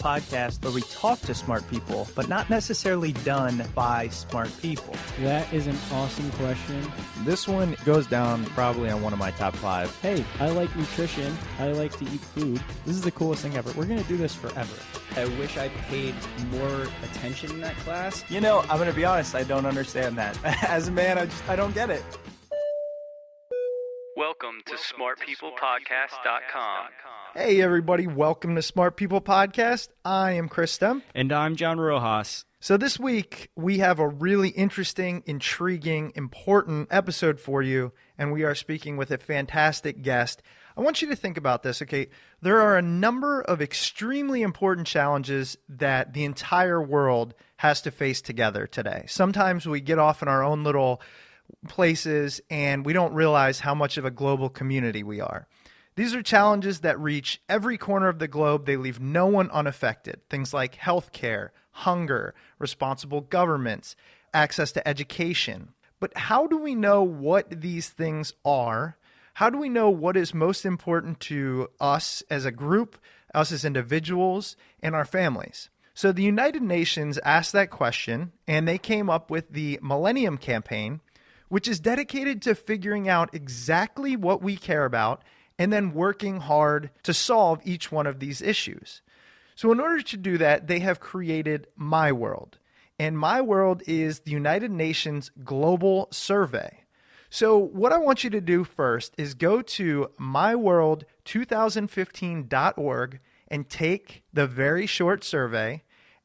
podcast where we talk to smart people, but not necessarily done by smart people? That is an awesome question. This one goes down probably on one of my top 5. Hey, I like nutrition. I like to eat food. This is the coolest thing ever. We're going to do this forever. I wish I paid more attention in that class. You know, I'm going to be honest, I don't understand that. As a man, I don't get it. Welcome to smartpeoplepodcast.com. Hey everybody, welcome to Smart People Podcast. I am Chris Stem. And I'm John Rojas. So this week, we have a really interesting, intriguing, important episode for you, and we are speaking with a fantastic guest. I want you to think about this, okay? There are a number of extremely important challenges that the entire world has to face together today. Sometimes we get off in our own little places and we don't realize how much of a global community we are. These are challenges that reach every corner of the globe. They leave no one unaffected. Things like healthcare, hunger, responsible governments, access to education. But how do we know what these things are? How do we know what is most important to us as a group, us as individuals, and our families? So the United Nations asked that question, and they came up with the Millennium Campaign, which is dedicated to figuring out exactly what we care about and then working hard to solve each one of these issues. So in order to do that, they have created My World. And My World is the United Nations Global Survey. So what I want you to do first is go to myworld2015.org and take the very short survey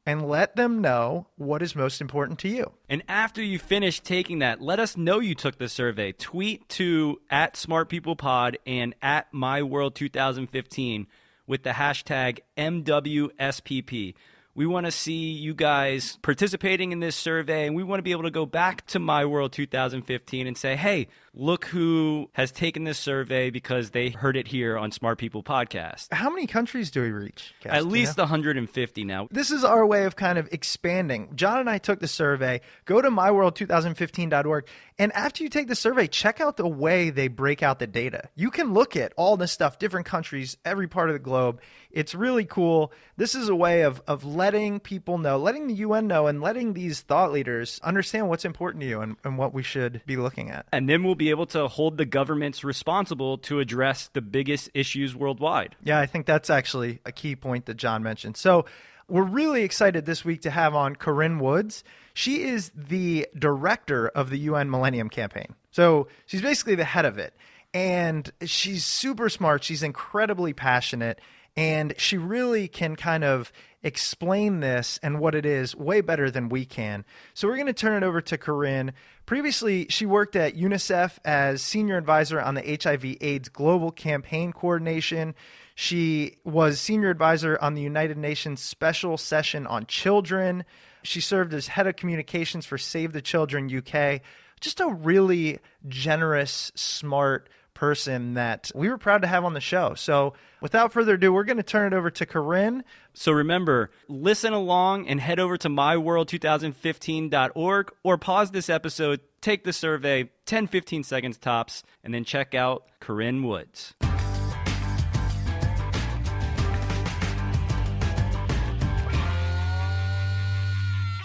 and let them know what is most important to you. And after you finish taking that, let us know you took the survey. Tweet to @SmartPeoplePod and @MyWorld2015 with the hashtag MWSPP. We want to see you guys participating in this survey, and we want to be able to go back to My World 2015 and say, hey, look who has taken this survey because they heard it here on Smart People Podcast. How many countries do we reach? Cass, At least 150 now. This is our way of kind of expanding. John and I took the survey. Go to myworld2015.org. And after you take the survey, check out the way they break out the data. You can look at all this stuff, different countries, every part of the globe. It's really cool. This is a way of letting people know, letting the UN know, and letting these thought leaders understand what's important to you and what we should be looking at. And then we'll be able to hold the governments responsible to address the biggest issues worldwide. Yeah, I think that's actually a key point that John mentioned. So we're really excited this week to have on Corinne Woods. She is the director of the UN Millennium Campaign. So she's basically the head of it. And she's super smart. She's incredibly passionate. And she really can kind of explain this and what it is way better than we can. So we're going to turn it over to Corinne. Previously, she worked at UNICEF as senior advisor on the HIV/AIDS Global Campaign Coordination. She was senior advisor on the United Nations Special Session on Children. She served as head of communications for Save the Children UK. Just a really generous, smart person that we were proud to have on the show. So without further ado, we're going to turn it over to Corinne. So remember, listen along and head over to myworld2015.org or pause this episode, take the survey, 10-15 seconds tops, and then check out Corinne Woods.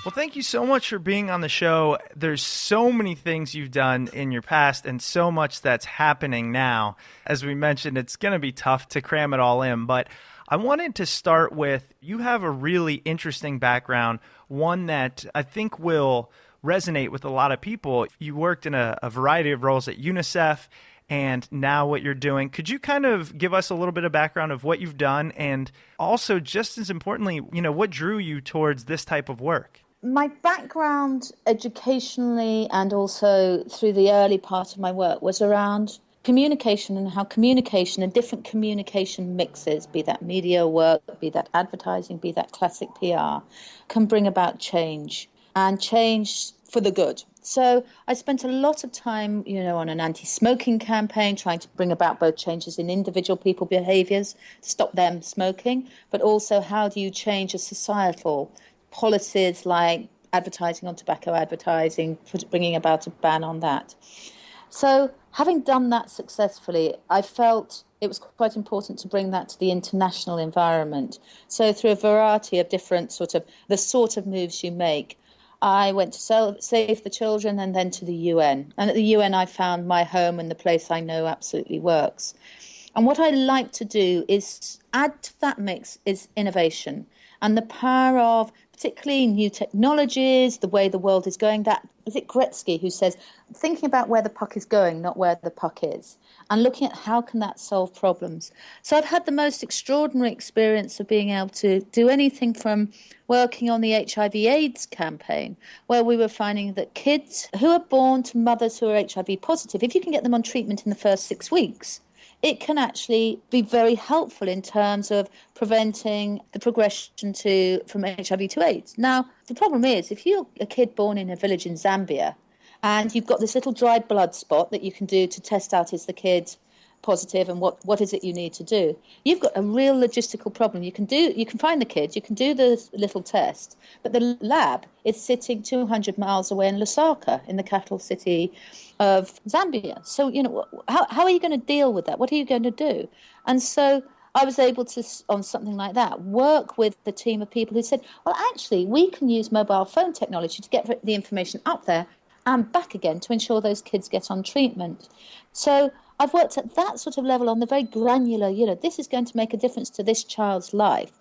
Well, thank you so much for being on the show. There's so many things you've done in your past and so much that's happening now. As we mentioned, it's going to be tough to cram it all in, but I wanted to start with, you have a really interesting background, one that I think will resonate with a lot of people. You worked in a variety of roles at UNICEF and now what you're doing. Could you kind of give us a little bit of background of what you've done and also, just as importantly, what drew you towards this type of work? My background educationally and also through the early part of my work was around communication and how communication and different communication mixes, be that media work, be that advertising, be that classic PR, can bring about change and change for the good. So I spent a lot of time, on an anti-smoking campaign, trying to bring about both changes in individual people behaviors, stop them smoking, but also how do you change a societal policies like advertising on tobacco advertising, bringing about a ban on that. So having done that successfully, I felt it was quite important to bring that to the international environment. So through a variety of different the sort of moves you make, I went to Save the Children and then to the UN. And at the UN, I found my home and the place I know absolutely works. And what I like to do is add to that mix is innovation and the power of particularly new technologies, the way the world is going. That is it Gretzky who says, thinking about where the puck is going, not where the puck is, and looking at how can that solve problems. So I've had the most extraordinary experience of being able to do anything from working on the HIV/AIDS campaign, where we were finding that kids who are born to mothers who are HIV positive, if you can get them on treatment in the first 6 weeks, it can actually be very helpful in terms of preventing the progression from HIV to AIDS. Now, the problem is, if you're a kid born in a village in Zambia and you've got this little dried blood spot that you can do to test out is the kid positive and what is it you need to do, you've got a real logistical problem. You can find the kids, you can do the little test, but the lab is sitting 200 miles away in Lusaka, in the capital city of Zambia. So, how are you going to deal with that? What are you going to do? And so I was able to, on something like that, work with the team of people who said, well, actually, we can use mobile phone technology to get the information up there and back again to ensure those kids get on treatment. So I've worked at that sort of level on the very granular, this is going to make a difference to this child's life.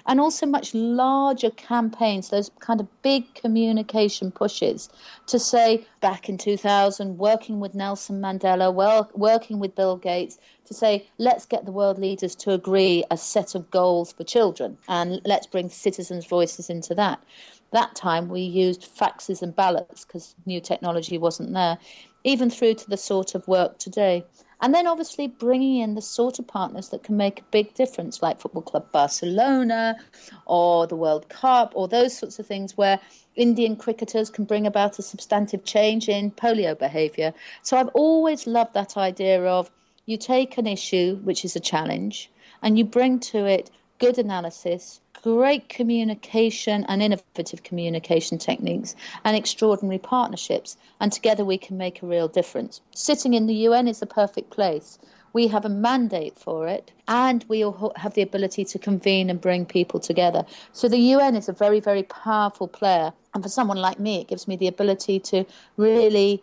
And also much larger campaigns, those kind of big communication pushes to say, back in 2000, working with Nelson Mandela, working with Bill Gates, to say, let's get the world leaders to agree a set of goals for children and let's bring citizens' voices into that. That time we used faxes and ballots because new technology wasn't there, even through to the sort of work today. And then obviously bringing in the sort of partners that can make a big difference, like Football Club Barcelona or the World Cup or those sorts of things where Indian cricketers can bring about a substantive change in polio behaviour. So I've always loved that idea of you take an issue, which is a challenge, and you bring to it good analysis, great communication and innovative communication techniques and extraordinary partnerships. And together we can make a real difference. Sitting in the UN is the perfect place. We have a mandate for it and we all have the ability to convene and bring people together. So the UN is a very, very powerful player. And for someone like me, it gives me the ability to really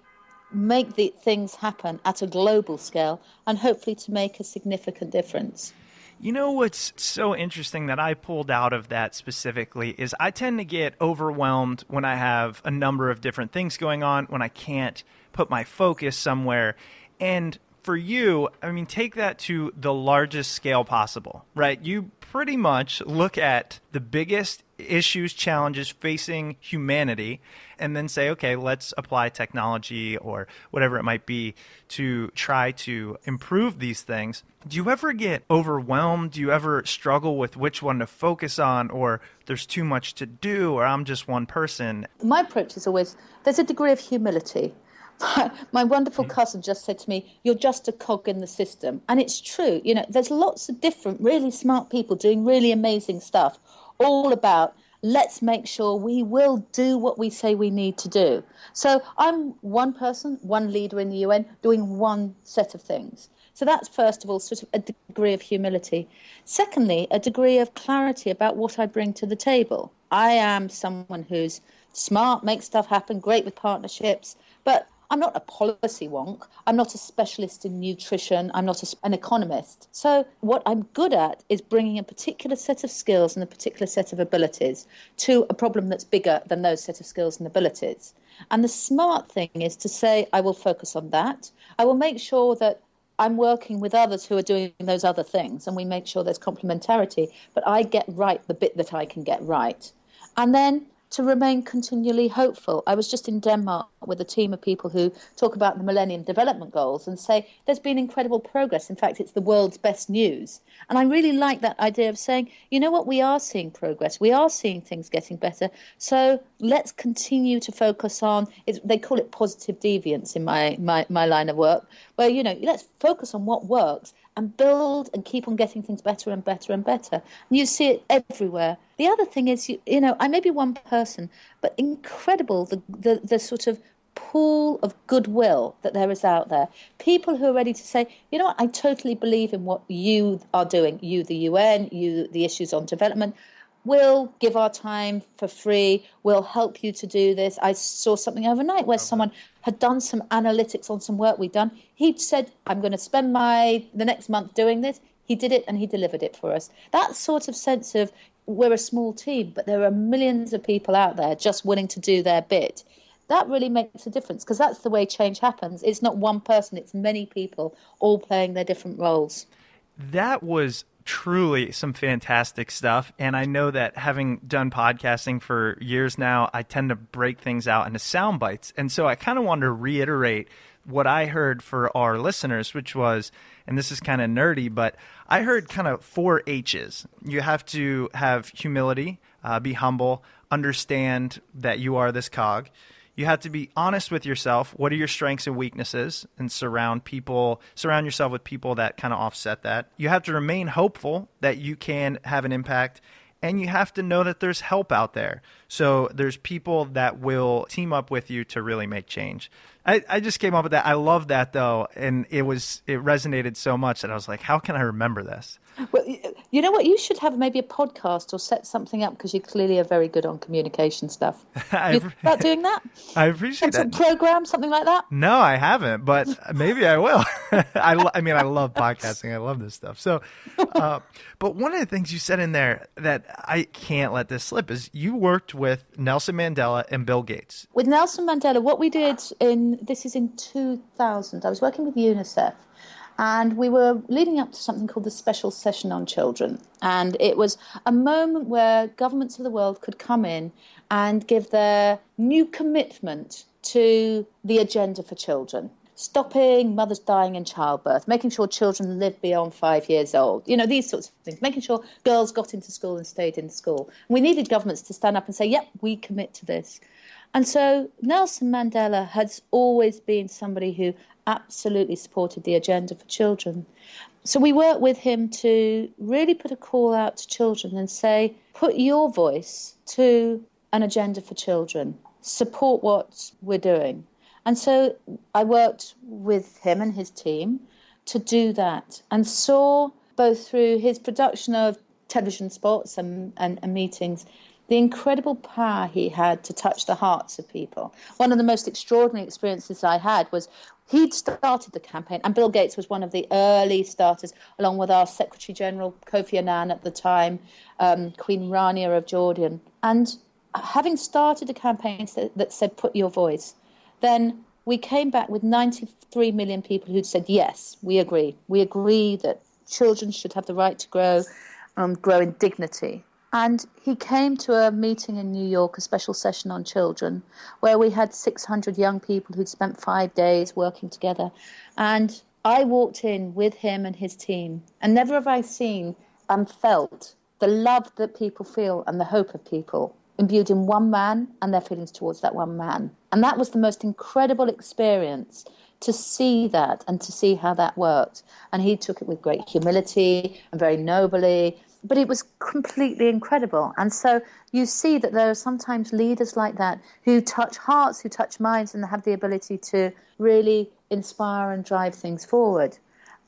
make the things happen at a global scale and hopefully to make a significant difference. You know what's so interesting that I pulled out of that specifically is I tend to get overwhelmed when I have a number of different things going on, when I can't put my focus somewhere. And for you, take that to the largest scale possible, right? You pretty much look at the biggest issues, challenges facing humanity, and then say, okay, let's apply technology or whatever it might be to try to improve these things. Do you ever get overwhelmed? Do you ever struggle with which one to focus on, or there's too much to do, or I'm just one person? My approach is always, there's a degree of humility. My wonderful cousin just said to me, you're just a cog in the system. And it's true. There's lots of different really smart people doing really amazing stuff, all about let's make sure we will do what we say we need to do. So I'm one person, one leader in the UN, doing one set of things. So that's, first of all, sort of a degree of humility. Secondly, a degree of clarity about what I bring to the table. I am someone who's smart, makes stuff happen, great with partnerships, but I'm not a policy wonk. I'm not a specialist in nutrition. I'm not an economist. So what I'm good at is bringing a particular set of skills and a particular set of abilities to a problem that's bigger than those set of skills and abilities. And the smart thing is to say, I will focus on that. I will make sure that I'm working with others who are doing those other things, and we make sure there's complementarity, but I get right the bit that I can get right. And then to remain continually hopeful. I was just in Denmark with a team of people who talk about the Millennium Development Goals and say there's been incredible progress. In fact, it's the world's best news. And I really like that idea of saying, you know what, we are seeing progress. We are seeing things getting better. So let's continue to focus on, they call it positive deviance in my line of work, where, let's focus on what works and build and keep on getting things better and better and better. And you see it everywhere. The other thing is, I may be one person, but incredible, the sort of pool of goodwill that there is out there. People who are ready to say, you know what, I totally believe in what you are doing. You, the UN, you, the issues on development. We'll give our time for free. We'll help you to do this. I saw something overnight where someone had done some analytics on some work we'd done. He'd said, I'm going to spend the next month doing this. He did it and he delivered it for us. That sort of sense of we're a small team, but there are millions of people out there just willing to do their bit. That really makes a difference, because that's the way change happens. It's not one person, it's many people all playing their different roles. That was truly some fantastic stuff. And I know that having done podcasting for years now, I tend to break things out into sound bites. And so I kind of wanted to reiterate what I heard for our listeners, which was, and this is kind of nerdy, but I heard kind of 4 H's. You have to have humility, be humble, understand that you are this cog. You have to be honest with yourself. What are your strengths and weaknesses? And surround yourself with people that kind of offset that. You have to remain hopeful that you can have an impact. And you have to know that there's help out there. So there's people that will team up with you to really make change. I just came up with that. I love that, though. And it resonated so much that I was like, how can I remember this? Well, you know what? You should have maybe a podcast or set something up, because you clearly are very good on communication stuff. You about doing that? I appreciate that. Some program, something like that? No, I haven't, but maybe I will. I love podcasting. I love this stuff. So, but one of the things you said in there that I can't let this slip is you worked with Nelson Mandela and Bill Gates. With Nelson Mandela, what we did this is in 2000. I was working with UNICEF. And we were leading up to something called the Special Session on Children. And it was a moment where governments of the world could come in and give their new commitment to the agenda for children. Stopping mothers dying in childbirth, making sure children live beyond 5 years old, these sorts of things, making sure girls got into school and stayed in school. And we needed governments to stand up and say, yep, we commit to this. And so Nelson Mandela has always been somebody who absolutely supported the agenda for children. So we worked with him to really put a call out to children and say, put your voice to an agenda for children, support what we're doing. And so I worked with him and his team to do that, and saw both through his production of television spots and meetings the incredible power he had to touch the hearts of people. One of the most extraordinary experiences I had was he'd started the campaign, and Bill Gates was one of the early starters, along with our Secretary General Kofi Annan at the time, Queen Rania of Jordan. And having started a campaign that said, put your voice, then we came back with 93 million people who'd said, yes, we agree. We agree that children should have the right to grow in dignity. And he came to a meeting in New York, a special session on children, where we had 600 young people who'd spent 5 days working together. And I walked in with him and his team, and never have I seen and felt the love that people feel and the hope of people imbued in one man and their feelings towards that one man. And that was the most incredible experience, to see that and to see how that worked. And he took it with great humility and very nobly. But it was completely incredible. And so you see that there are sometimes leaders like that who touch hearts, who touch minds, and have the ability to really inspire and drive things forward.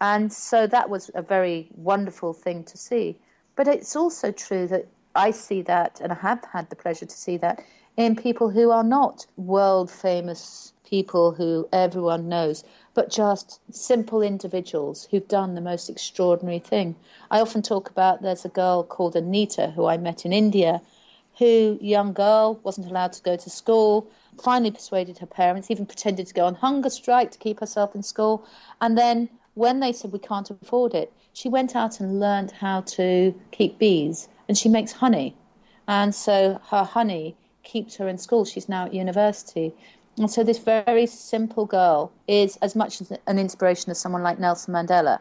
And so that was a very wonderful thing to see. But it's also true that I see that, and I have had the pleasure to see that, in people who are not world famous people who everyone knows, but just simple individuals who've done the most extraordinary thing. I often talk about, there's a girl called Anita who I met in India, young girl, wasn't allowed to go to school, finally persuaded her parents, even pretended to go on hunger strike to keep herself in school. And then when they said we can't afford it, she went out and learned how to keep bees, and she makes honey. And so her honey keeps her in school. She's now at university. And so this very simple girl is as much an inspiration as someone like Nelson Mandela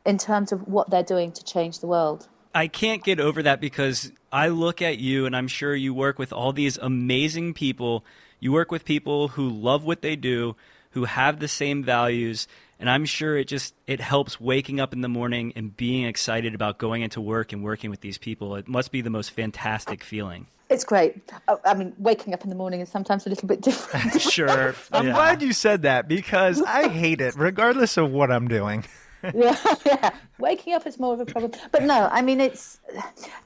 in terms of what they're doing to change the world. I can't get over that, because I look at you, and I'm sure you work with all these amazing people. You work with people who love what they do, who have the same values, And I'm sure it helps waking up in the morning and being excited about going into work and working with these people. It must be the most fantastic feeling. It's great. I mean, waking up in the morning is sometimes a little bit different. Sure. I'm glad you said that because I hate it, regardless of what I'm doing. Yeah. Waking up is more of a problem. But no, I mean, it's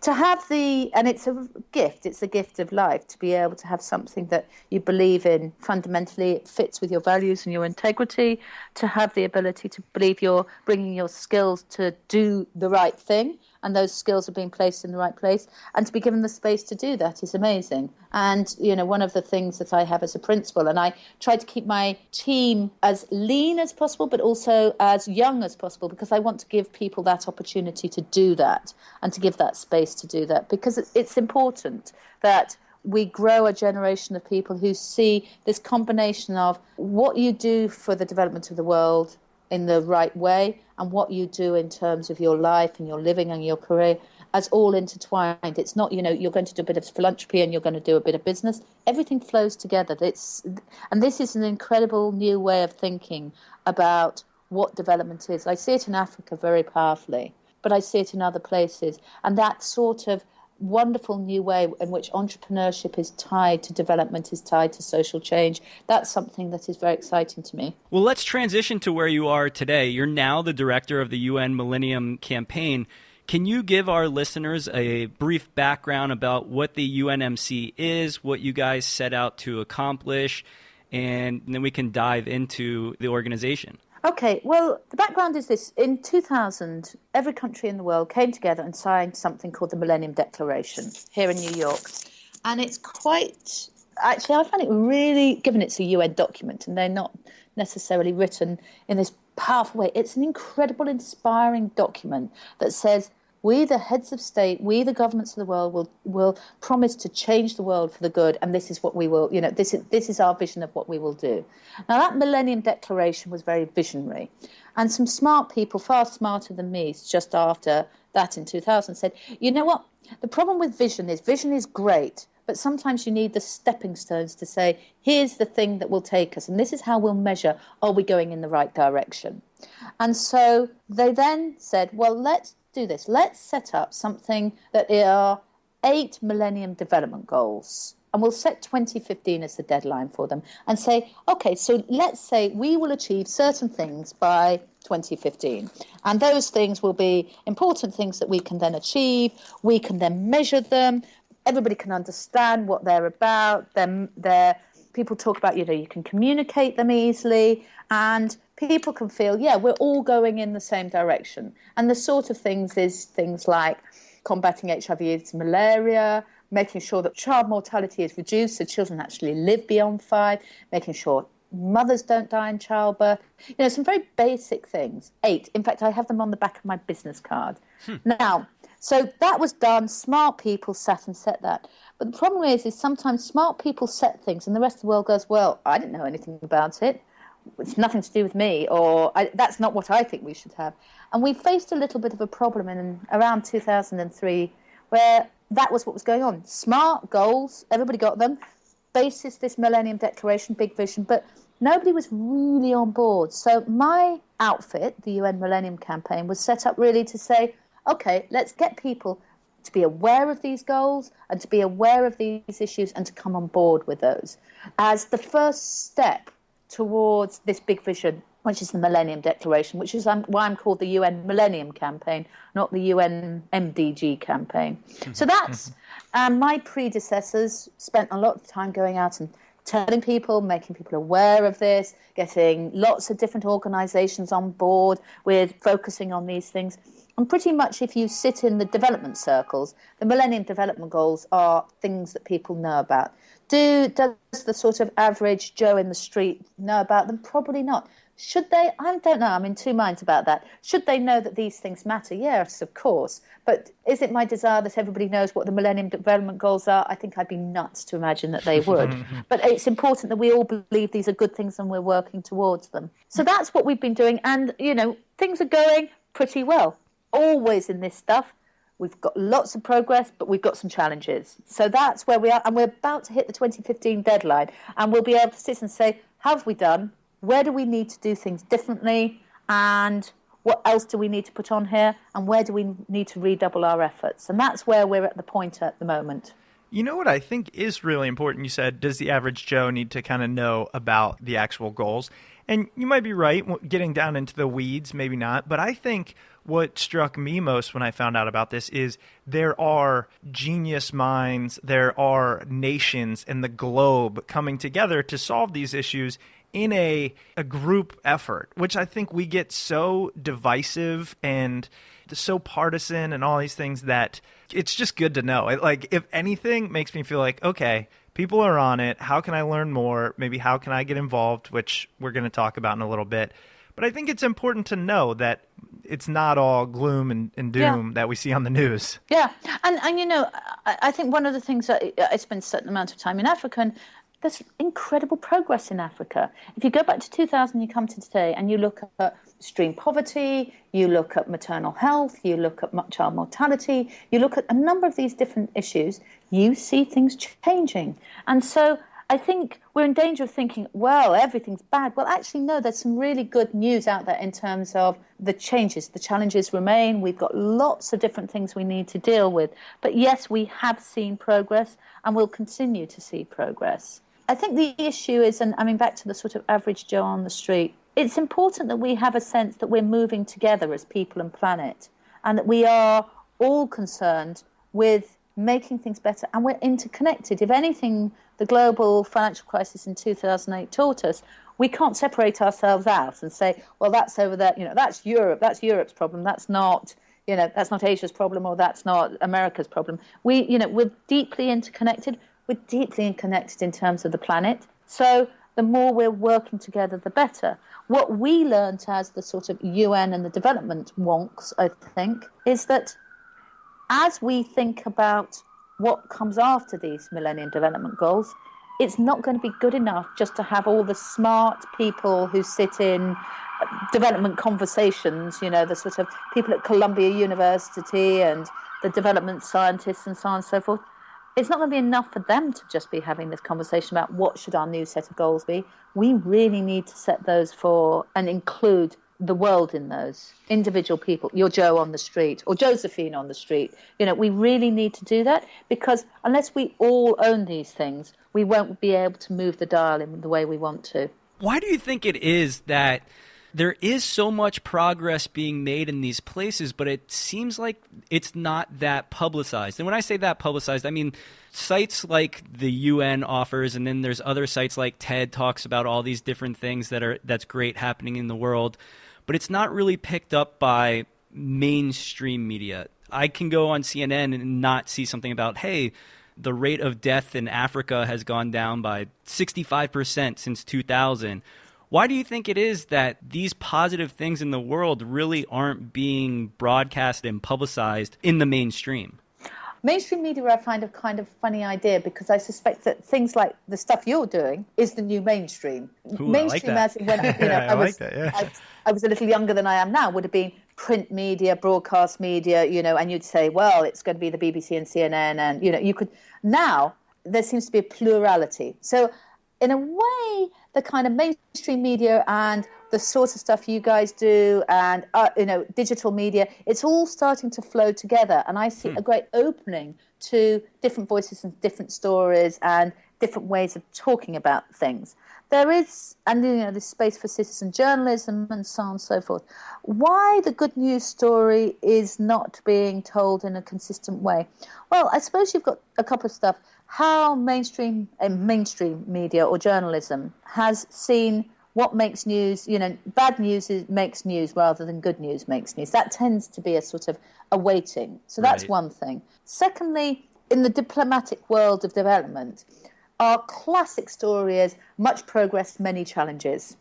to have and it's a gift. It's a gift of life to be able to have something that you believe in fundamentally. It fits with your values and your integrity, to have the ability to believe you're bringing your skills to do the right thing. And those skills are being placed in the right place. And to be given the space to do that is amazing. And, one of the things that I have as a principle, and I try to keep my team as lean as possible, but also as young as possible, because I want to give people that opportunity to do that and to give that space to do that, because it's important that we grow a generation of people who see this combination of what you do for the development of the world in the right way and what you do in terms of your life and your living and your career as all intertwined. It's not, you're going to do a bit of philanthropy and you're going to do a bit of business. Everything flows together. And this is an incredible new way of thinking about what development is. I see it in Africa very powerfully, but I see it in other places. And that sort of wonderful new way in which entrepreneurship is tied to development, is tied to social change. That's something that is very exciting to me. Well, let's transition to where you are today. You're now the director of the UN Millennium Campaign. Can you give our listeners a brief background about what the UNMC is, what you guys set out to accomplish, and then we can dive into the organization? Okay, well, the background is this. In 2000, every country in the world came together and signed something called the Millennium Declaration here in New York. And it's actually, I find it really, given it's a UN document and they're not necessarily written in this powerful way, it's an incredible, inspiring document that says, we, the heads of state, we, the governments of the world, will promise to change the world for the good, and this is what we will, this is our vision of what we will do. Now, that Millennium Declaration was very visionary, and some smart people, far smarter than me, just after that in 2000, said, you know what, the problem with vision is great, but sometimes you need the stepping stones to say, here's the thing that will take us, and this is how we'll measure, are we going in the right direction? And so they then said, well, let's do this. Let's set up something that are 8 Millennium Development Goals, and we'll set 2015 as the deadline for them and say, okay, so let's say we will achieve certain things by 2015, and those things will be important things that we can then achieve, we can then measure them, everybody can understand what they're about, people talk about, you can communicate them easily, and people can feel, we're all going in the same direction. And the sort of things is things like combating HIV/AIDS, malaria, making sure that child mortality is reduced so children actually live beyond 5, making sure mothers don't die in childbirth. Some very basic things. 8. In fact, I have them on the back of my business card. Now, so that was done. Smart people sat and set that. But the problem is sometimes smart people set things and the rest of the world goes, well, I didn't know anything about it. It's nothing to do with me, or that's not what I think we should have. And we faced a little bit of a problem in around 2003 where that was what was going on. Smart goals, everybody got them. Basis this Millennium Declaration, big vision, but nobody was really on board. So my outfit, the UN Millennium Campaign, was set up really to say, okay, let's get people to be aware of these goals and to be aware of these issues and to come on board with those as the first step towards this big vision, which is the Millennium Declaration, which is why I'm called the UN Millennium Campaign, not the UN MDG campaign. So that's my predecessors spent a lot of time going out and telling people, making people aware of this, getting lots of different organizations on board with focusing on these things. And pretty much if you sit in the development circles, the Millennium Development Goals are things that people know about. Does the sort of average Joe in the street know about them? Probably not. Should they? I don't know. I'm in two minds about that. Should they know that these things matter? Yes, of course. But is it my desire that everybody knows what the Millennium Development Goals are? I think I'd be nuts to imagine that they would. But it's important that we all believe these are good things and we're working towards them. So that's what we've been doing. And, things are going pretty well. Always in this stuff. We've got lots of progress, but we've got some challenges. So that's where we are. And we're about to hit the 2015 deadline. And we'll be able to sit and say, have we done? Where do we need to do things differently? and what else do we need to put on here, and where do we need to redouble our efforts? And that's where we're at the point at the moment. You know what I think is really important? You said, does the average Joe need to kind of know about the actual goals? And you might be right, getting down into the weeds, maybe not. But I think what struck me most when I found out about this is there are genius minds, there are nations in the globe coming together to solve these issues in a group effort, which I think we get so divisive and so partisan and all these things that it's just good to know. Like, if anything, makes me feel like, okay, people are on it. How can I learn more? Maybe how can I get involved, which we're going to talk about in a little bit. But I think it's important to know that it's not all gloom and doom that we see on the news. Yeah. And you know, I think one of the things that I spent a certain amount of time in Africa, and there's incredible progress in Africa. If you go back to 2000, you come to today, and you look at extreme poverty, you look at maternal health, you look at child mortality, you look at a number of these different issues, you see things changing. And so I think we're in danger of thinking, well, everything's bad. Well, actually, no, there's some really good news out there in terms of the changes. The challenges remain. We've got lots of different things we need to deal with. But yes, we have seen progress, and we'll continue to see progress. I think the issue is, and I mean, back to the sort of average Joe on the street, it's important that we have a sense that we're moving together as people and planet, and that we are all concerned with making things better, and we're interconnected. If anything, the global financial crisis in 2008 taught us we can't separate ourselves out and say, well, that's over there, you know, that's Europe's problem, that's not Asia's problem, or that's not America's problem. We're deeply interconnected. We're deeply interconnected in terms of the planet. So the more we're working together, the better. What we learned as the sort of UN and the development wonks, I think, is that as we think about what comes after these Millennium Development Goals, it's not going to be good enough just to have all the smart people who sit in development conversations, you know, the sort of people at Columbia University and the development scientists and so on and so forth. It's not going to be enough for them to just be having this conversation about what should our new set of goals be. We really need to set those for and include the world in those. Individual people, your Joe on the street or Josephine on the street. You know, we really need to do that, because unless we all own these things, we won't be able to move the dial in the way we want to. Why do you think it is that there is so much progress being made in these places, but it seems like it's not that publicized? And when I say that publicized, I mean sites like the UN offers, and then there's other sites like TED talks about all these different things that's great happening in the world, but it's not really picked up by mainstream media. I can go on CNN and not see something about, hey, the rate of death in Africa has gone down by 65% since 2000. Why do you think it is that these positive things in the world really aren't being broadcast and publicized in the mainstream? Mainstream media, I find a kind of funny idea, because I suspect that things like the stuff you're doing is the new mainstream. Ooh, mainstream, I like that. as when I was a little younger than I am now, would have been print media, broadcast media, you know, and you'd say, well, it's going to be the BBC and CNN, and you know, you could. Now there seems to be a plurality. So in a way, the kind of mainstream media and the sort of stuff you guys do and, digital media, it's all starting to flow together. And I see a great opening to different voices and different stories and different ways of talking about things. There is, and this space for citizen journalism and so on and so forth. Why the good news story is not being told in a consistent way? Well, I suppose you've got a couple of stuff. How mainstream media or journalism has seen what makes news, bad news makes news rather than good news makes news. That tends to be a sort of a weighting. So that's one thing. Secondly, in the diplomatic world of development, our classic story is much progress, many challenges.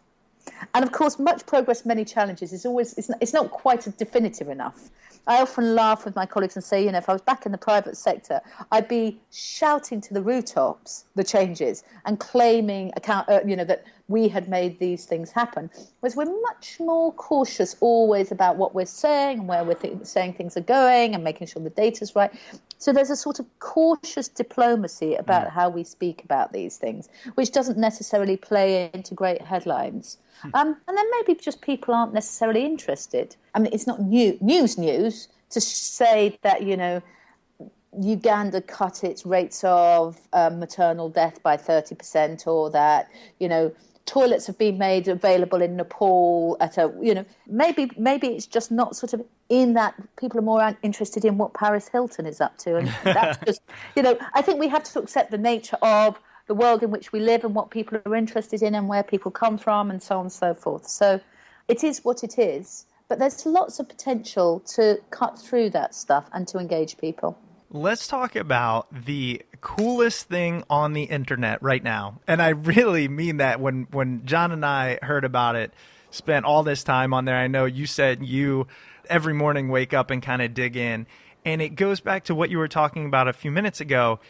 And of course, much progress, many challenges is always, it's not quite definitive enough. I often laugh with my colleagues and say, if I was back in the private sector, I'd be shouting to the rooftops the changes and claiming that we had made these things happen. Whereas we're much more cautious always about what we're saying and where we're saying things are going and making sure the data's right. So there's a sort of cautious diplomacy about how we speak about these things, which doesn't necessarily play into great headlines. And then maybe just people aren't necessarily interested. I mean, it's not news to say that, Uganda cut its rates of maternal death by 30%, or that, toilets have been made available in Nepal at maybe it's just not sort of in that. People are more interested in what Paris Hilton is up to. And that's just, I think we have to accept the nature of the world in which we live and what people are interested in and where people come from and so on and so forth. So it is what it is, but there's lots of potential to cut through that stuff and to engage people. Let's talk about the coolest thing on the internet right now. And I really mean that. When John and I heard about it, spent all this time on there. I know you said you every morning wake up and kind of dig in. And it goes back to what you were talking about a few minutes ago.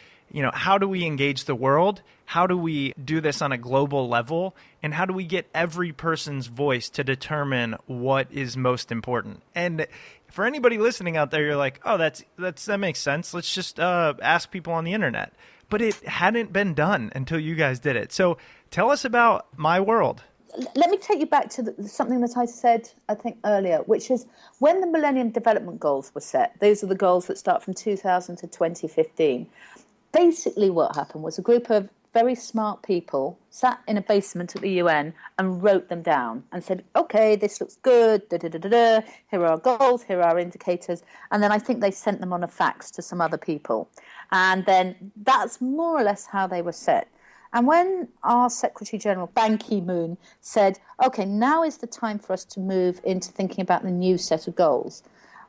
How do we engage the world? How do we do this on a global level? And how do we get every person's voice to determine what is most important? And for anybody listening out there, you're like, oh, that makes sense. Let's just ask people on the internet. But it hadn't been done until you guys did it. So tell us about My World. Let me take you back to something that I said, I think, earlier, which is when the Millennium Development Goals were set. Those are the goals that start from 2000 to 2015. Basically what happened was a group of very smart people sat in a basement at the UN and wrote them down and said, okay, this looks good, here are our goals, here are our indicators. And then I think they sent them on a fax to some other people. And then that's more or less how they were set. And when our Secretary General, Ban Ki-moon, said, okay, now is the time for us to move into thinking about the new set of goals,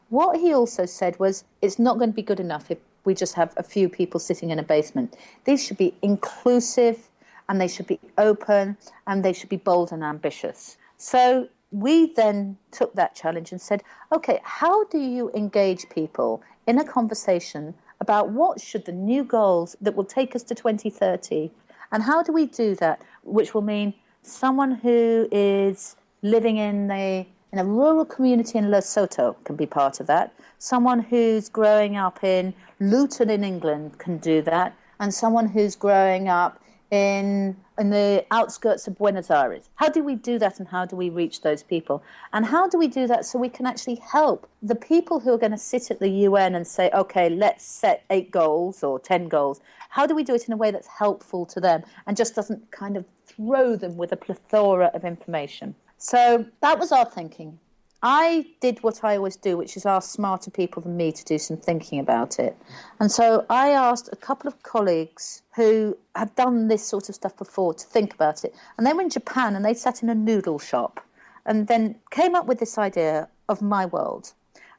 what he also said was, it's not going to be good enough if we just have a few people sitting in a basement. These should be inclusive, and they should be open, and they should be bold and ambitious. So we then took that challenge and said, okay, how do you engage people in a conversation about what should the new goals that will take us to 2030, and how do we do that, which will mean someone who is living in a rural community in Lesotho can be part of that. Someone who's growing up in Luton in England can do that. And someone who's growing up in the outskirts of Buenos Aires. How do we do that, and how do we reach those people? And how do we do that so we can actually help the people who are going to sit at the UN and say, okay, let's set 8 goals or 10 goals. How do we do it in a way that's helpful to them and just doesn't kind of throw them with a plethora of information? So that was our thinking. I did what I always do, which is ask smarter people than me to do some thinking about it. And so I asked a couple of colleagues who have done this sort of stuff before to think about it. And they were in Japan and they sat in a noodle shop and then came up with this idea of My World.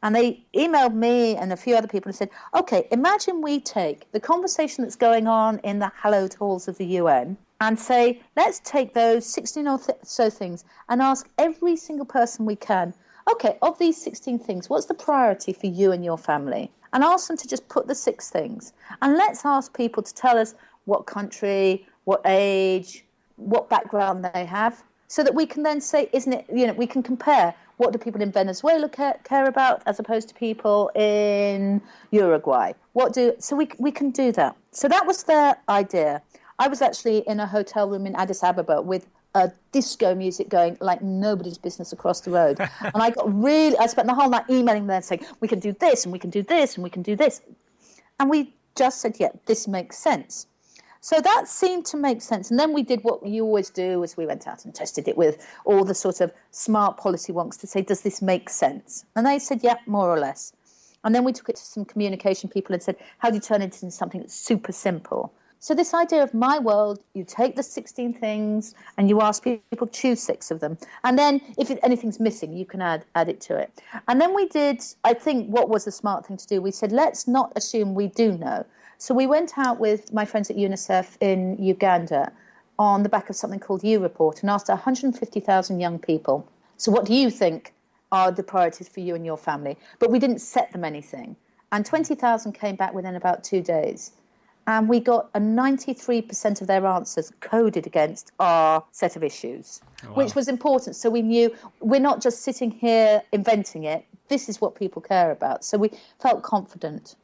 And they emailed me and a few other people and said, okay, imagine we take the conversation that's going on in the hallowed halls of the UN and say, let's take those 16 or so things and ask every single person we can, okay, of these 16 things, what's the priority for you and your family? And ask them to just put the 6 things. And let's ask people to tell us what country, what age, what background they have, so that we can then say, isn't it, we can compare. What do people in Venezuela care about as opposed to people in Uruguay? So we can do that. So that was their idea. I was actually in a hotel room in Addis Ababa with disco music going like nobody's business across the road. And I spent the whole night emailing them saying, we can do this and we can do this and we can do this. And we just said, yeah, this makes sense. So that seemed to make sense. And then we did what you always do, is we went out and tested it with all the sort of smart policy wonks to say, does this make sense? And they said, yeah, more or less. And then we took it to some communication people and said, how do you turn it into something that's super simple? So this idea of My World, you take the 16 things and you ask people to choose 6 of them. And then if anything's missing, you can add it to it. And then we did, I think, what was the smart thing to do. We said, let's not assume we do know. So we went out with my friends at UNICEF in Uganda on the back of something called U-Report and asked 150,000 young people, so what do you think are the priorities for you and your family? But we didn't set them anything. And 20,000 came back within about 2 days. And we got 93% of their answers coded against our set of issues, which was important. So we knew we're not just sitting here inventing it. This is what people care about. So we felt confident.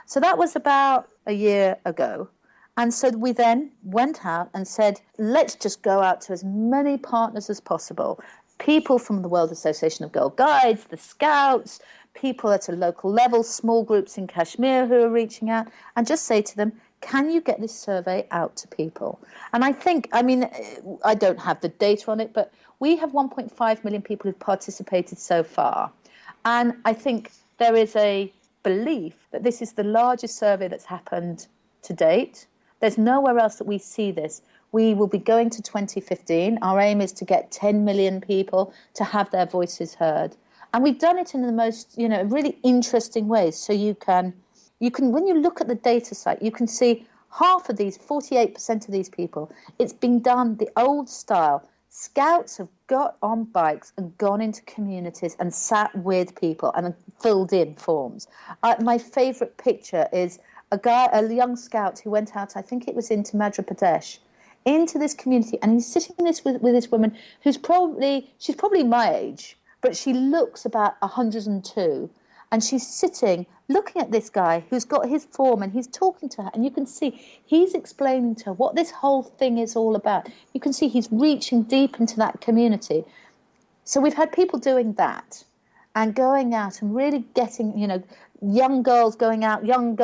So that was about a year ago. And so we then went out and said, let's just go out to as many partners as possible. People from the World Association of Girl Guides, the Scouts, people at a local level, small groups in Kashmir who are reaching out, and just say to them, can you get this survey out to people? And I think, I don't have the data on it, but we have 1.5 million people who've participated so far. And I think there is a belief that this is the largest survey that's happened to date. There's nowhere else that we see this. We will be going to 2015. Our aim is to get 10 million people to have their voices heard. And we've done it in the most, really interesting ways. So you can, when you look at the data site, you can see half of these, 48% of these people, it's been done the old style. Scouts have got on bikes and gone into communities and sat with people and filled in forms. My favourite picture is a young scout who went out, I think it was into Madhya Pradesh, into this community, and he's sitting with this woman she's probably my age, but she looks about 102, and she's sitting looking at this guy who's got his form, and he's talking to her, and you can see he's explaining to her what this whole thing is all about. You can see he's reaching deep into that community. So we've had people doing that and going out and really getting, young girls going out and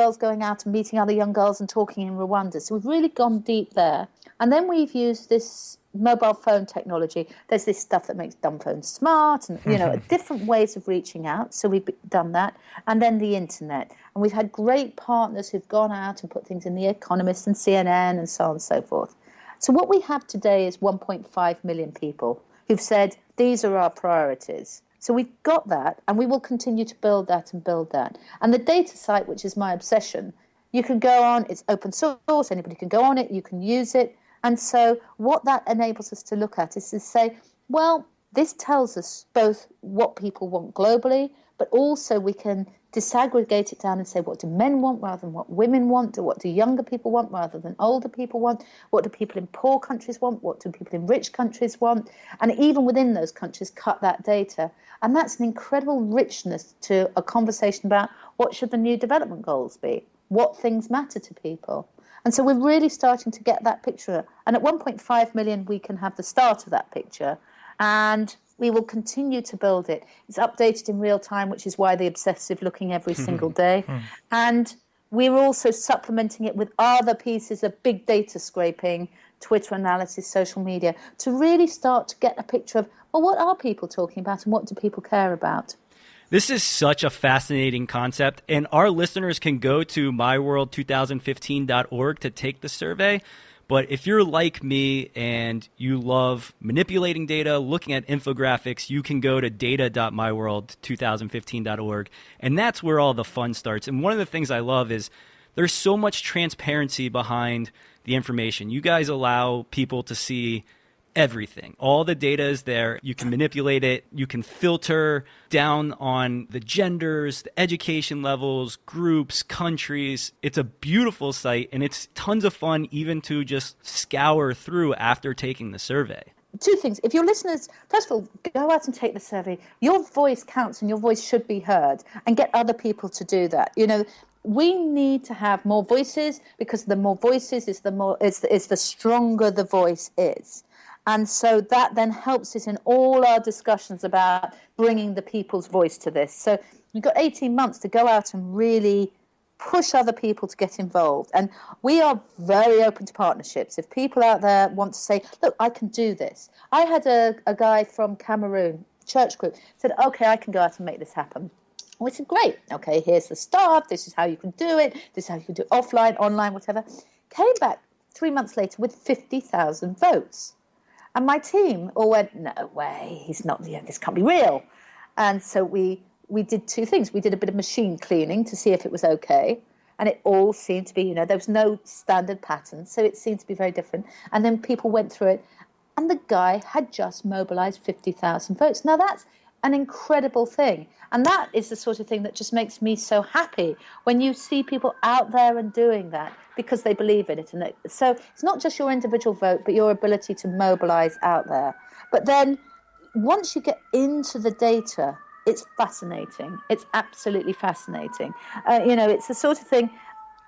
meeting other young girls and talking in Rwanda. So we've really gone deep there. And then we've used this mobile phone technology. There's this stuff that makes dumb phones smart and, different ways of reaching out. So we've done that. And then the internet. And we've had great partners who've gone out and put things in The Economist and CNN and so on and so forth. So what we have today is 1.5 million people who've said, these are our priorities. So we've got that, and we will continue to build that and build that. And the data site, which is my obsession, you can go on, it's open source, anybody can go on it, you can use it. And so what that enables us to look at is to say, well, this tells us both what people want globally, but also we can disaggregate it down and say, what do men want rather than what women want? Or what do younger people want rather than older people want? What do people in poor countries want? What do people in rich countries want? And even within those countries, cut that data. And that's an incredible richness to a conversation about what should the new development goals be? What things matter to people? And so we're really starting to get that picture. And at 1.5 million, we can have the start of that picture. And we will continue to build it. It's updated in real time, which is why the obsessive looking every single day. And we're also supplementing it with other pieces of big data scraping, Twitter analysis, social media, to really start to get a picture of, well, what are people talking about and what do people care about? This is such a fascinating concept, and our listeners can go to myworld2015.org to take the survey. But if you're like me and you love manipulating data, looking at infographics, you can go to data.myworld2015.org, and that's where all the fun starts. And one of the things I love is there's so much transparency behind the information. You guys allow people to see everything. All the data is there. You can manipulate it. You can filter down on the genders, the education levels, groups, countries. It's a beautiful site, and it's tons of fun even to just scour through after taking the survey. Two things. If your listeners, first of all, go out and take the survey. Your voice counts and your voice should be heard, and get other people to do that. We need to have more voices, because the more voices is the stronger the voice is. And so that then helps us in all our discussions about bringing the people's voice to this. So we've got 18 months to go out and really push other people to get involved. And we are very open to partnerships. If people out there want to say, look, I can do this. I had a guy from Cameroon, church group, said, okay, I can go out and make this happen. We said, great. Okay, here's the stuff. This is how you can do it. This is how you can do it offline, online, whatever. Came back 3 months later with 50,000 votes. And my team all went, no way, he's not, this can't be real. And so we did two things. We did a bit of machine cleaning to see if it was okay. And it all seemed to be, there was no standard pattern. So it seemed to be very different. And then people went through it. And the guy had just mobilized 50,000 votes. Now that's an incredible thing. And that is the sort of thing that just makes me so happy when you see people out there and doing that because they believe in it. And so it's not just your individual vote, but your ability to mobilize out there. But then once you get into the data, it's fascinating. It's absolutely fascinating. It's the sort of thing.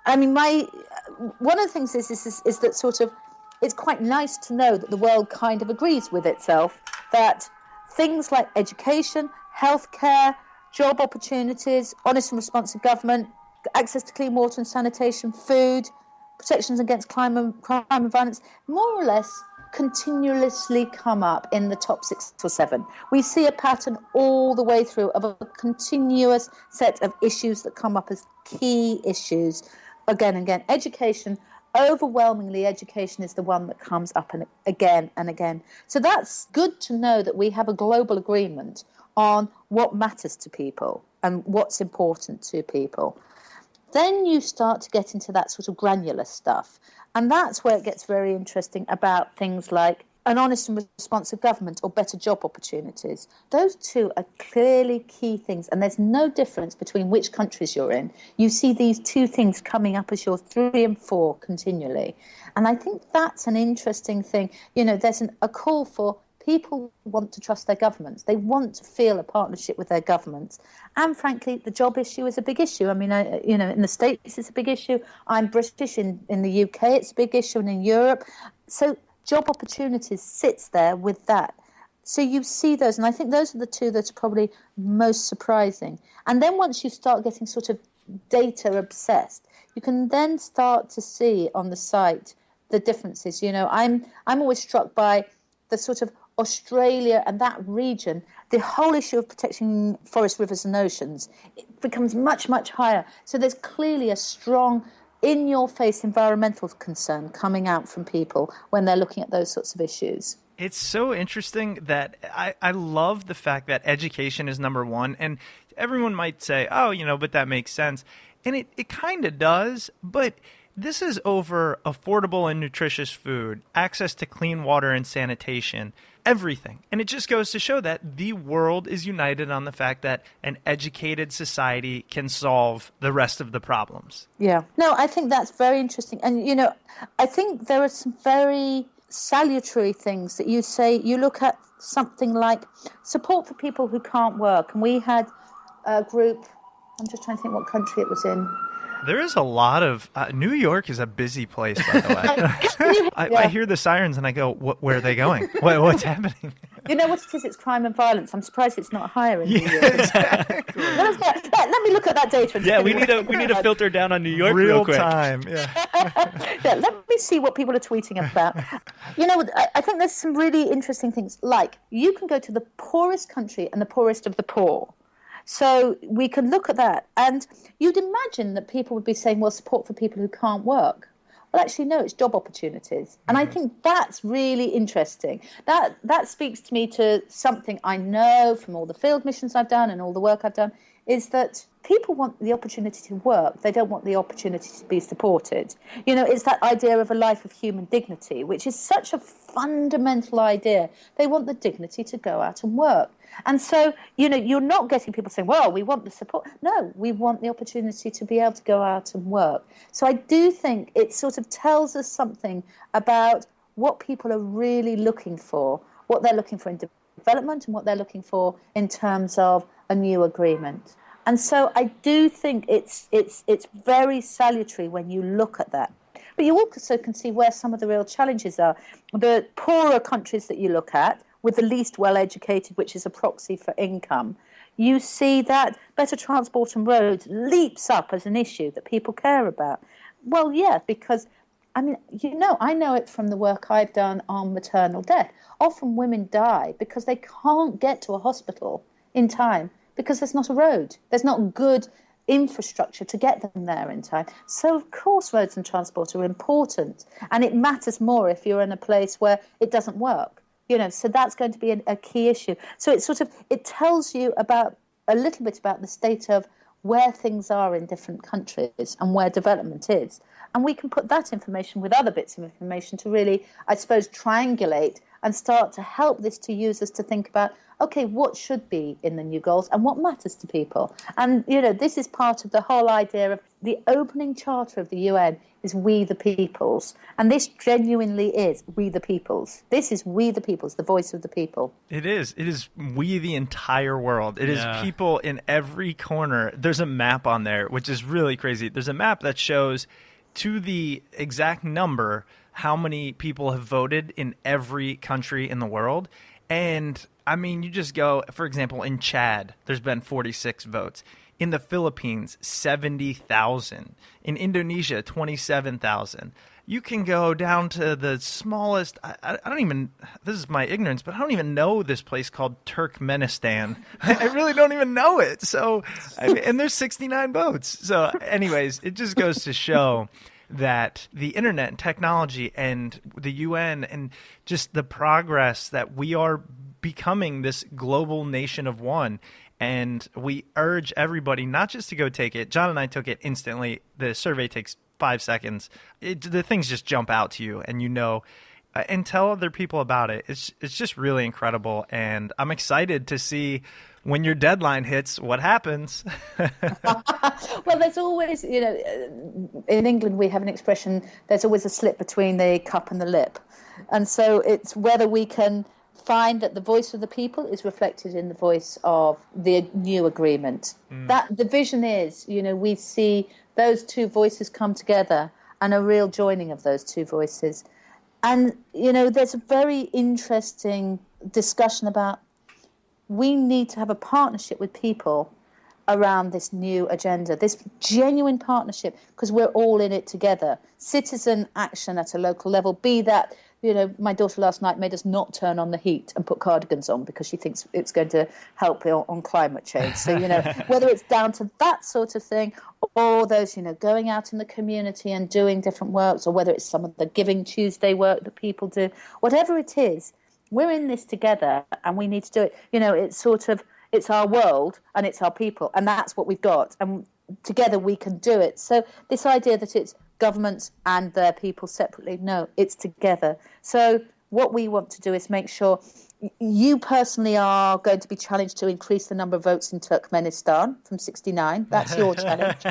I mean, one of the things is that sort of, it's quite nice to know that the world kind of agrees with itself that things like education, healthcare, job opportunities, honest and responsive government, access to clean water and sanitation, food, protections against crime and violence, more or less continuously come up in the top 6 or 7. We see a pattern all the way through of a continuous set of issues that come up as key issues again and again. Education, overwhelmingly, education is the one that comes up and again and again. So that's good to know that we have a global agreement on what matters to people and what's important to people. Then you start to get into that sort of granular stuff. And that's where it gets very interesting about things like an honest and responsive government or better job opportunities. Those two are clearly key things, and there's no difference between which countries you're in. You see these two things coming up as your 3 and 4 continually. And I think that's an interesting thing. There's a call for people want to trust their governments. They want to feel a partnership with their governments. And frankly, the job issue is a big issue. I mean, in the States, it's a big issue. I'm British. In the UK, it's a big issue, and in Europe. So job opportunities sits there with that. So you see those, and I think those are the two that are probably most surprising. And then once you start getting sort of data obsessed, you can then start to see on the site the differences. I'm always struck by the sort of Australia and that region, the whole issue of protecting forests, rivers and oceans, it becomes much, much higher. So there's clearly a strong in-your-face environmental concern coming out from people when they're looking at those sorts of issues. It's so interesting that I love the fact that education is number one. And everyone might say, but that makes sense. And it kind of does, but this is over affordable and nutritious food, access to clean water and sanitation, everything. And it just goes to show that the world is united on the fact that an educated society can solve the rest of the problems. Yeah. No, I think that's very interesting. And, I think there are some very salutary things that you say. You look at something like support for people who can't work. And we had a group, I'm just trying to think what country it was in. There is a lot of New York is a busy place, by the way. I hear the sirens and I go, where are they going? What's happening? You know what it is? It's crime and violence. I'm surprised it's not higher in New York. Exactly. Let me look at that data. Yeah, we need to filter down on New York real quick. Time. Yeah. Let me see what people are tweeting about. I think there's some really interesting things. Like, you can go to the poorest country and the poorest of the poor. So we can look at that. And you'd imagine that people would be saying, well, support for people who can't work. Well, actually, no, it's job opportunities. And I think that's really interesting. That speaks to me to something I know from all the field missions I've done and all the work I've done, is that people want the opportunity to work. They don't want the opportunity to be supported. It's that idea of a life of human dignity, which is such a fundamental idea. They want the dignity to go out and work. And so, you're not getting people saying, well, we want the support. No, we want the opportunity to be able to go out and work. So I do think it sort of tells us something about what people are really looking for, what they're looking for in development and what they're looking for in terms of a new agreement. And so I do think it's very salutary when you look at that. But you also can see where some of the real challenges are. The poorer countries that you look at, with the least well-educated, which is a proxy for income, you see that better transport and roads leaps up as an issue that people care about. Well, yeah, because, I know it from the work I've done on maternal death. Often women die because they can't get to a hospital in time because there's not a road. There's not good infrastructure to get them there in time. So, of course, roads and transport are important. And it matters more if you're in a place where it doesn't work. So that's going to be a key issue. So it tells you a little bit about the state of where things are in different countries and where development is. And we can put that information with other bits of information to really, I suppose, triangulate and start to help this to users to think about, okay, what should be in the new goals and what matters to people? And, this is part of the whole idea of the opening charter of the UN is we the peoples. And this genuinely is we the peoples. This is we the peoples, the voice of the people. It is. It is we the entire world. It is Yeah. people in every corner. There's a map on there, which is really crazy. There's a map that shows to the exact number how many people have voted in every country in the world. And I mean, you just go, for example, in Chad, there's been 46 votes. In the Philippines, 70,000. In Indonesia, 27,000. You can go down to the smallest, I don't even, this is my ignorance, but I don't even know this place called Turkmenistan. I really don't even know it. So, and there's 69 votes. So anyways, it just goes to show that the internet and technology and the UN and just the progress that we are becoming this global nation of one. And we urge everybody not just to go take it. John and I took it instantly. The survey takes 5 seconds. The things just jump out to you, and and tell other people about it. It's just really incredible, and I'm excited to see when your deadline hits what happens. Well, there's always, in England we have an expression, there's always a slip between the cup and the lip. And so it's whether we can find that the voice of the people is reflected in the voice of the new agreement. That the vision is, we see those two voices come together and a real joining of those two voices. And, there's a very interesting discussion about we need to have a partnership with people around this new agenda, this genuine partnership, because we're all in it together. Citizen action at a local level, be that, my daughter last night made us not turn on the heat and put cardigans on because she thinks it's going to help on climate change. So, whether it's down to that sort of thing or those, going out in the community and doing different works, or whether it's some of the Giving Tuesday work that people do, whatever it is, we're in this together and we need to do it. It's our world and it's our people, and that's what we've got. And together we can do it. So this idea that it's governments and their people separately, no, it's together. So what we want to do is make sure you personally are going to be challenged to increase the number of votes in Turkmenistan from 69. That's your challenge.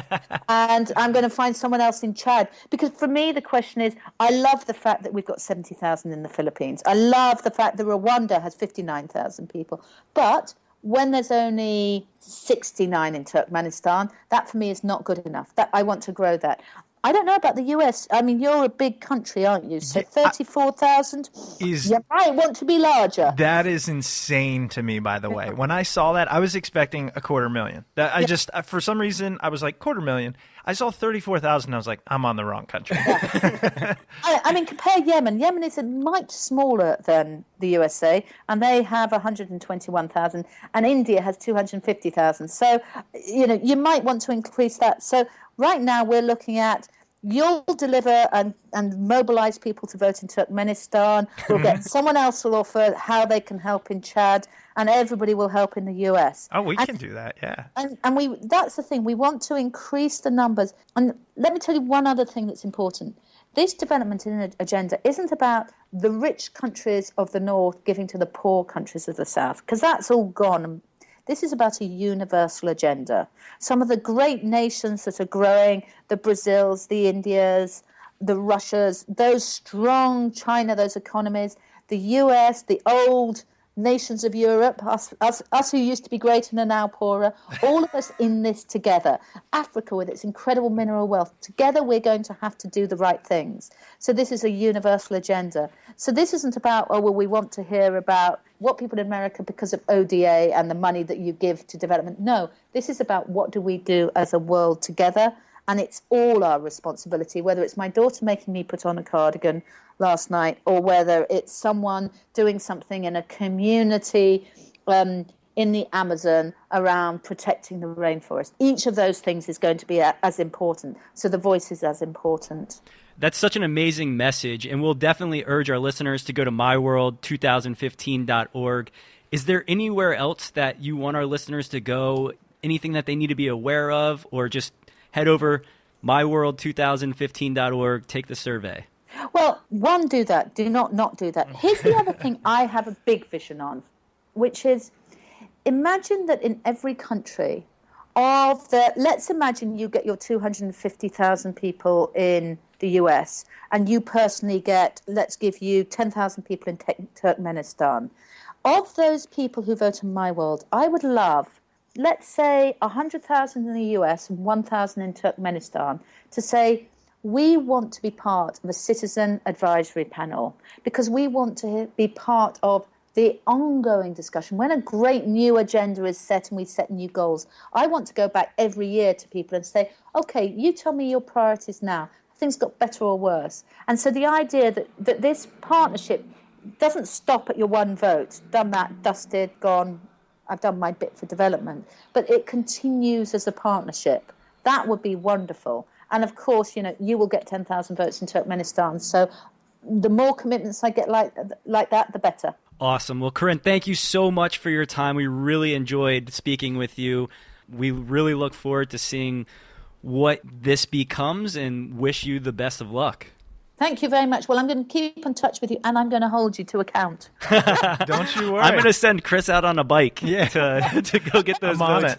And I'm going to find someone else in Chad. Because for me, the question is, I love the fact that we've got 70,000 in the Philippines. I love the fact that Rwanda has 59,000 people. But when there's only 69 in Turkmenistan, that for me is not good enough. That I want to grow that. I don't know about the US. I mean, you're a big country, aren't you? So 34,000? You might want to be larger. That is insane to me, by the way. When I saw that, I was expecting 250,000. I just, for some reason, I was like, 250,000. I saw 34,000. I was like, I'm on the wrong country. I mean, compare Yemen. Yemen is much smaller than the USA, and they have 121,000, and India has 250,000. So, you might want to increase that. So right now we're looking at you'll deliver and mobilize people to vote in Turkmenistan. We'll get someone else will offer how they can help in Chad, and everybody will help in the US. Oh, we can do that, yeah. And that's the thing. We want to increase the numbers. And let me tell you one other thing that's important. This development agenda isn't about the rich countries of the north giving to the poor countries of the south, because that's all gone. This is about a universal agenda. Some of the great nations that are growing, the Brazils, the Indias, the Russias, those strong China, those economies, the US, the old nations of Europe, us who used to be great and are now poorer, all of us in this together. Africa with its incredible mineral wealth, together we're going to have to do the right things. So this is a universal agenda. So this isn't about, we want to hear about what people in America because of ODA and the money that you give to development. No, this is about what do we do as a world together, and it's all our responsibility, whether it's my daughter making me put on a cardigan last night, or whether it's someone doing something in a community in the Amazon around protecting the rainforest. Each of those things is going to be as important. So the voice is as important. That's such an amazing message, and we'll definitely urge our listeners to go to myworld2015.org. Is there anywhere else that you want our listeners to go, anything that they need to be aware of, or just head over myworld2015.org, take the survey? Well, one, do that. Do not do that. Here's the other thing I have a big vision on, which is imagine that in every country let's imagine you get your 250,000 people in the US, and you personally get, let's give you 10,000 people in Turkmenistan. Of those people who vote in my world, I would love, let's say 100,000 in the US and 1,000 in Turkmenistan, to say, we want to be part of a citizen advisory panel because we want to be part of the ongoing discussion. When a great new agenda is set and we set new goals, I want to go back every year to people and say, okay, you tell me your priorities now. Things got better or worse. And so the idea that this partnership doesn't stop at your one vote, done that, dusted, gone, I've done my bit for development, but it continues as a partnership. That would be wonderful. And of course, you will get 10,000 votes in Turkmenistan. So the more commitments I get like that, the better. Awesome. Well, Corinne, thank you so much for your time. We really enjoyed speaking with you. We really look forward to seeing what this becomes and wish you the best of luck. Thank you very much. Well, I'm going to keep in touch with you, and I'm going to hold you to account. Don't you worry. I'm going to send Chris out on a bike to go get those votes.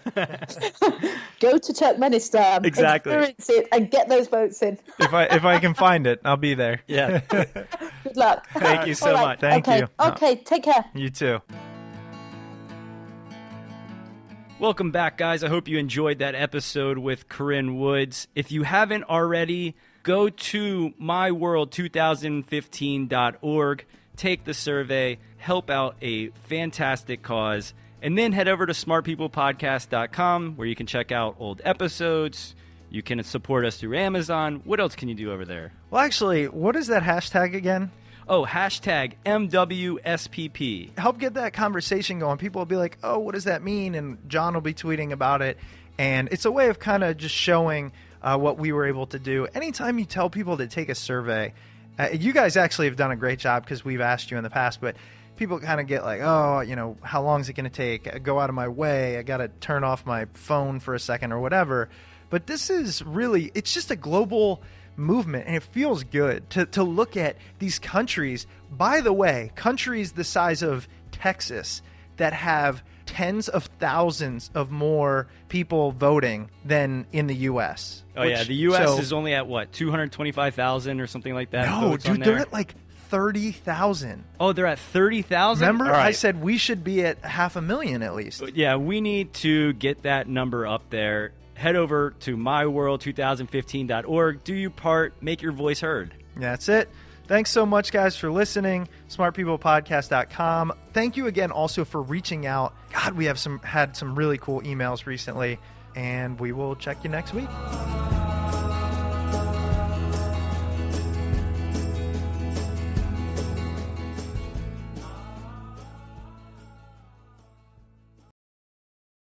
Go to Turkmenistan, exactly. Experience it, and get those votes in. If I can find it, I'll be there. Yeah. Good luck. Thank you so much. Thank you. Okay, take care. You too. Welcome back, guys. I hope you enjoyed that episode with Corinne Woods. If you haven't already, go to myworld2015.org, take the survey, help out a fantastic cause, and then head over to smartpeoplepodcast.com where you can check out old episodes. You can support us through Amazon. What else can you do over there? Well, actually, what is that hashtag again? Oh, hashtag MWSPP. Help get that conversation going. People will be like, oh, what does that mean? And John will be tweeting about it. And it's a way of kind of just showing what we were able to do. Anytime you tell people to take a survey, you guys actually have done a great job because we've asked you in the past, but people kind of get like, oh, how long is it going to take? I go out of my way. I got to turn off my phone for a second or whatever. But this is really, it's just a global movement, and it feels good to look at these countries, by the way, countries the size of Texas that have tens of thousands of more people voting than in the U.S. Oh, yeah. The U.S. is only at, what, 225,000 or something like that? No, dude, they're at like 30,000. Oh, they're at 30,000? Remember, right. I said we should be at 500,000 at least. Yeah, we need to get that number up there. Head over to myworld2015.org. Do your part. Make your voice heard. That's it. Thanks so much, guys, for listening. smartpeoplepodcast.com. Thank you again also for reaching out. God, we have had some really cool emails recently, and we will check you next week.